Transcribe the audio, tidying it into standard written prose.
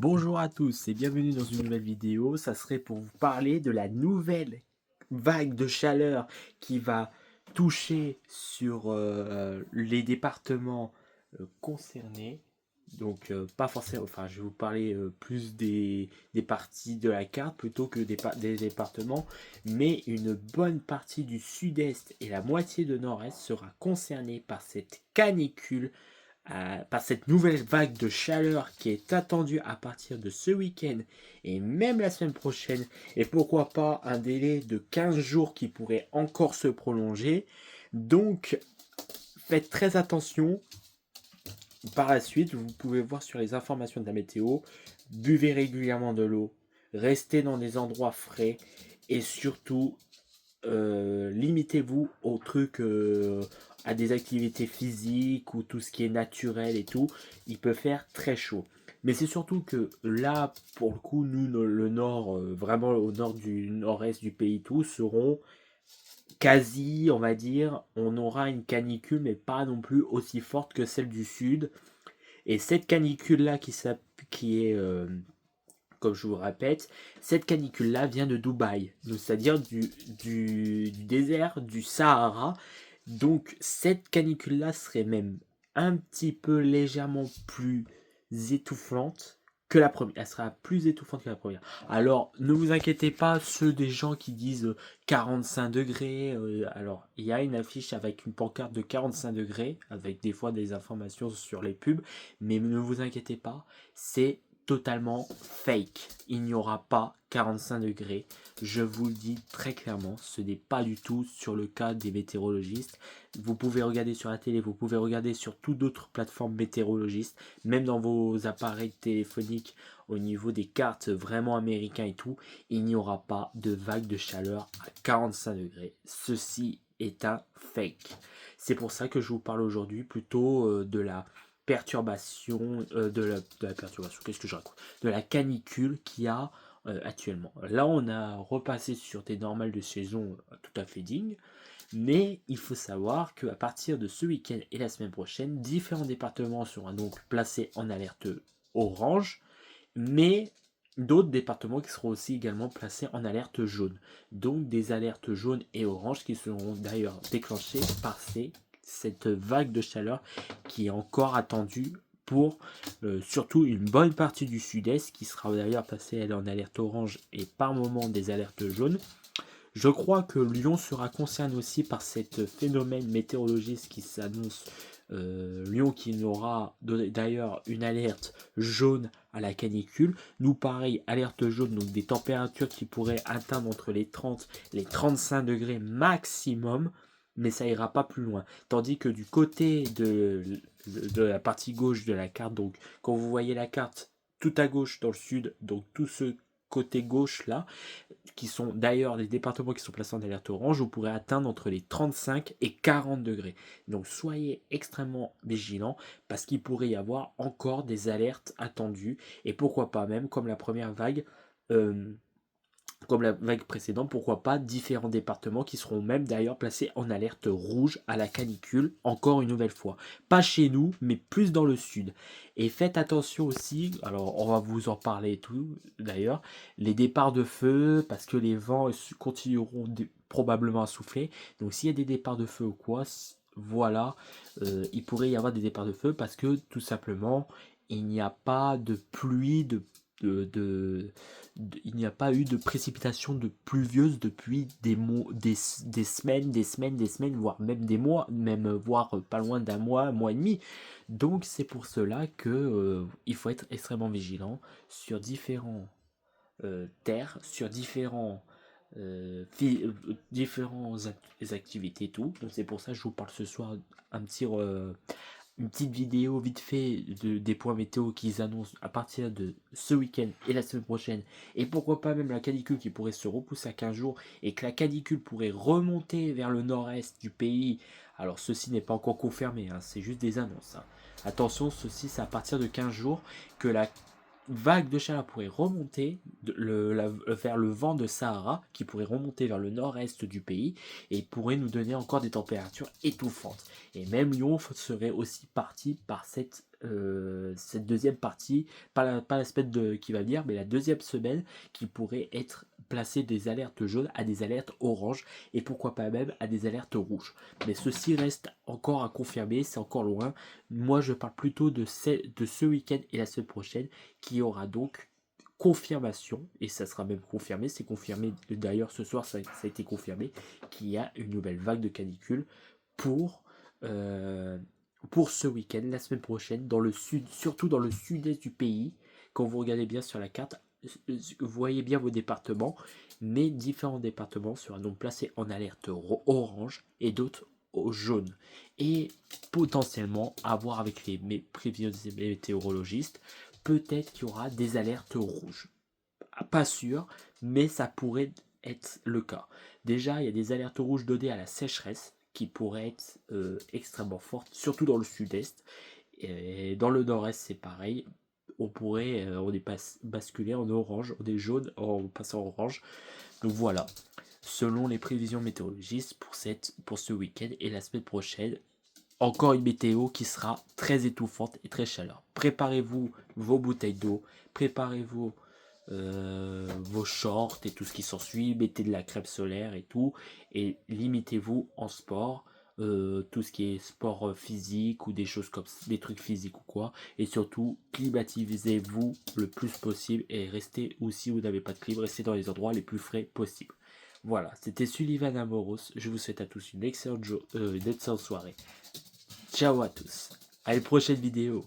Bonjour à tous et bienvenue dans une nouvelle vidéo. Ça serait pour vous parler de la nouvelle vague de chaleur qui va toucher sur les départements concernés. Donc pas forcément, enfin je vais vous parler plus des parties de la carte plutôt que des départements, mais une bonne partie du sud-est et la moitié de nord-est sera concernée par cette canicule, par cette nouvelle vague de chaleur qui est attendue à partir de ce week-end et même la semaine prochaine, et pourquoi pas un délai de 15 jours qui pourrait encore se prolonger. Donc faites très attention. Par la suite, vous pouvez voir sur les informations de la météo, buvez régulièrement de l'eau, restez dans des endroits frais et surtout limitez-vous aux trucs, à des activités physiques ou tout ce qui est naturel et tout. Il peut faire très chaud. Mais c'est surtout que là, pour le coup, nous, le nord, vraiment au nord du nord-est du pays, tout, seront quasi, on va dire, on aura une canicule, mais pas non plus aussi forte que celle du sud. Et cette canicule-là qui est comme je vous répète, cette canicule-là vient de Dubaï, c'est-à-dire du désert du Sahara. Donc cette canicule-là serait même un petit peu légèrement plus étouffante que la première. Elle sera plus étouffante que la première. Alors ne vous inquiétez pas, ceux des gens qui disent 45 degrés. Alors il y a une affiche avec une pancarte de 45 degrés, avec des fois des informations sur les pubs, mais ne vous inquiétez pas, c'est totalement fake. Il n'y aura pas 45 degrés. Je vous le dis très clairement, ce n'est pas du tout sur le cas des météorologistes. Vous pouvez regarder sur la télé, vous pouvez regarder sur toutes d'autres plateformes météorologistes, même dans vos appareils téléphoniques au niveau des cartes vraiment américains et tout, il n'y aura pas de vague de chaleur à 45 degrés. Ceci est un fake. C'est pour ça que je vous parle aujourd'hui plutôt de la perturbation, de la perturbation, qu'est-ce que je raconte, de la canicule qu'il y a actuellement. Là, on a repassé sur des normales de saison tout à fait dignes, mais il faut savoir qu'à partir de ce week-end et la semaine prochaine, différents départements seront donc placés en alerte orange, mais d'autres départements qui seront aussi également placés en alerte jaune. Donc des alertes jaunes et oranges qui seront d'ailleurs déclenchées par cette vague de chaleur qui est encore attendue pour surtout une bonne partie du sud-est qui sera d'ailleurs passée en alerte orange et par moment des alertes jaunes. Je crois que Lyon sera concerné aussi par cet phénomène météorologique qui s'annonce. Lyon qui aura d'ailleurs une alerte jaune à la canicule. Nous, pareil, alerte jaune, donc des températures qui pourraient atteindre entre les 30 et les 35 degrés maximum, mais ça ira pas plus loin. Tandis que du côté de la partie gauche de la carte, donc quand vous voyez la carte tout à gauche dans le sud, donc tout ce côté gauche là, qui sont d'ailleurs des départements qui sont placés en alerte orange, vous pourrez atteindre entre les 35 et 40 degrés. Donc soyez extrêmement vigilants parce qu'il pourrait y avoir encore des alertes attendues et pourquoi pas même comme la première vague, euh, comme la vague précédente, pourquoi pas différents départements qui seront même d'ailleurs placés en alerte rouge à la canicule, encore une nouvelle fois. Pas chez nous, mais plus dans le sud. Et faites attention aussi, alors on va vous en parler et tout d'ailleurs, les départs de feu, parce que les vents continueront probablement à souffler. Donc s'il y a des départs de feu ou quoi, voilà, il pourrait y avoir des départs de feu parce que tout simplement, il n'y a pas de pluie, de, de, il n'y a pas eu de précipitations de pluvieuses depuis des semaines, des semaines, voire même des mois, même voire pas loin d'un mois, un mois et demi. Donc c'est pour cela que il faut être extrêmement vigilant sur différents terres, sur différentes activités et tout. Donc c'est pour ça que je vous parle ce soir un petit une petite vidéo vite fait des points météo qu'ils annoncent à partir de ce week-end et la semaine prochaine. Et pourquoi pas même la canicule qui pourrait se repousser à 15 jours et que la canicule pourrait remonter vers le nord-est du pays. Alors ceci n'est pas encore confirmé, hein, c'est juste des annonces, hein. Attention, ceci c'est à partir de 15 jours que la vague de chaleur pourrait remonter vers le vent de Sahara qui pourrait remonter vers le nord-est du pays et pourrait nous donner encore des températures étouffantes. Et même Lyon serait aussi parti par cette cette deuxième partie, pas la semaine qui va venir, mais la deuxième semaine, qui pourrait être placée des alertes jaunes à des alertes oranges, et pourquoi pas même à des alertes rouges. Mais ceci reste encore à confirmer, c'est encore loin. Moi, je parle plutôt de ce week-end et la semaine prochaine, qui aura donc confirmation, et ça sera même confirmé, c'est confirmé d'ailleurs ce soir, ça a été confirmé, qu'il y a une nouvelle vague de canicule pour, euh, pour ce week-end, la semaine prochaine, dans le sud, surtout dans le sud-est du pays. Quand vous regardez bien sur la carte, vous voyez bien vos départements, mais différents départements seront donc placés en alerte orange et d'autres au jaune. Et potentiellement, à voir avec les prévisions des météorologistes, peut-être qu'il y aura des alertes rouges. Pas sûr, mais ça pourrait être le cas. Déjà, il y a des alertes rouges données à la sécheresse qui pourraient être extrêmement fortes, surtout dans le sud-est. Et dans le nord-est, c'est pareil. On est basculé en orange, on est jaune en passant en orange. Donc voilà, selon les prévisions météorologistes pour ce week-end et la semaine prochaine, encore une météo qui sera très étouffante et très chaleur. Préparez-vous vos bouteilles d'eau, préparez-vous vos shorts et tout ce qui s'ensuit, mettez de la crème solaire et tout, et limitez-vous en sport, tout ce qui est sport physique ou des choses comme des trucs physiques ou quoi, et surtout climatisez-vous le plus possible et restez, ou si vous n'avez pas de clim, restez dans les endroits les plus frais possibles. Voilà, c'était Sullivan Amoros, je vous souhaite à tous une excellente soirée. Ciao à tous, à une prochaine vidéo.